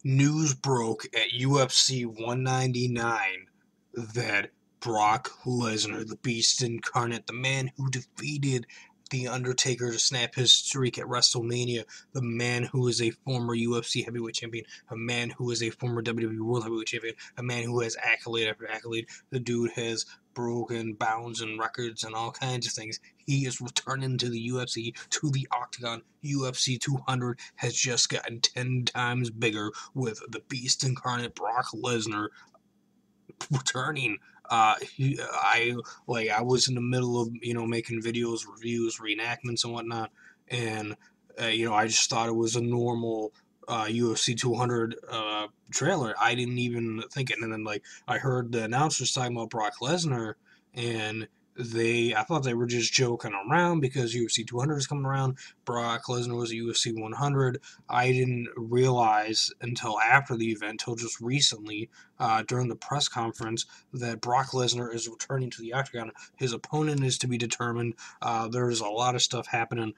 News broke at UFC 199 that Brock Lesnar, the Beast incarnate, the man who defeated The Undertaker to snap his streak at WrestleMania, the man who is a former UFC heavyweight champion, a man who is a former WWE World Heavyweight Champion, a man who has accolade after accolade. The dude has broken bounds and records and all kinds of things. He is returning to the UFC, to the Octagon. UFC 200 has just gotten 10 times bigger with the Beast incarnate Brock Lesnar returning. I was in the middle of making videos, reviews, reenactments, and whatnot, and I just thought it was a normal UFC 200 trailer. I didn't even think it, and then I heard the announcers talking about Brock Lesnar, and I thought they were just joking around because UFC 200 is coming around. Brock Lesnar was a UFC 100. I didn't realize until after the event, until just recently, during the press conference, that Brock Lesnar is returning to the Octagon. His opponent is to be determined. There's a lot of stuff happening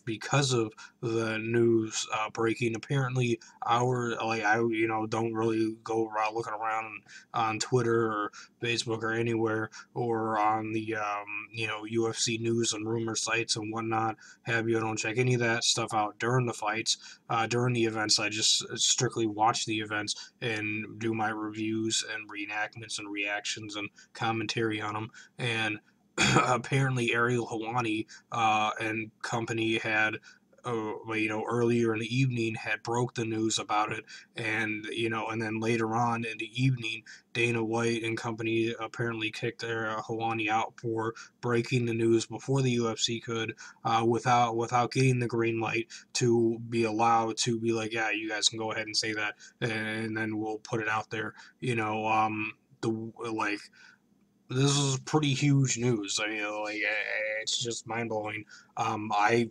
because of the news breaking. Apparently, I don't really go around looking around on Twitter or Facebook or anywhere or on the UFC news and rumor sites and whatnot. I don't check any of that stuff out during the fights, during the events. I just strictly watch the events and do my reviews and reenactments and reactions and commentary on them. And apparently Ariel Helwani and company had earlier in the evening had broke the news about it, and then later on in the evening, Dana White and company apparently kicked Helwani out for breaking the news before the UFC could, without getting the green light to be allowed to be like, yeah, you guys can go ahead and say that, and then we'll put it out there. The like this is pretty huge news. I mean, it's just mind blowing. I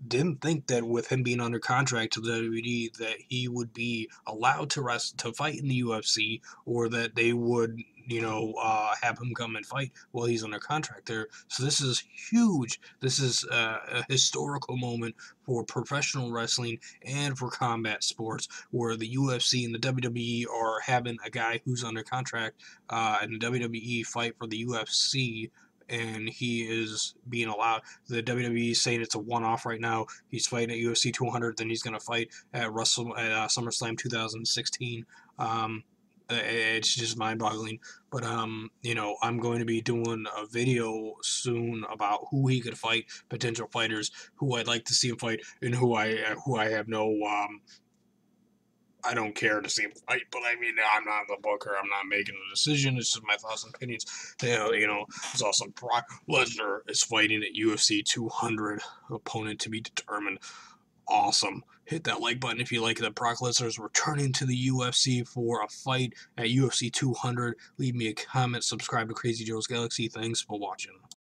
didn't think that with him being under contract to the WWE that he would be allowed to fight in the UFC, or that they would have him come and fight while he's under contract there. So this is huge. This is a historical moment for professional wrestling and for combat sports, where the UFC and the WWE are having a guy who's under contract in the WWE fight for the UFC, and he is being allowed. The WWE is saying it's a one-off right now. He's fighting at UFC 200, then he's going to fight at SummerSlam 2016. It's just mind-boggling. But I'm going to be doing a video soon about who he could fight, potential fighters, who I'd like to see him fight, and who I have no I don't care to see him fight, but I mean, I'm not the booker. I'm not making a decision. It's just my thoughts and opinions. It's also Brock Lesnar is fighting at UFC 200, opponent to be determined. Awesome. Hit that like button if you like that Brock Lesnar is returning to the UFC for a fight at UFC 200. Leave me a comment. Subscribe to Crazy Joe's Galaxy. Thanks for watching.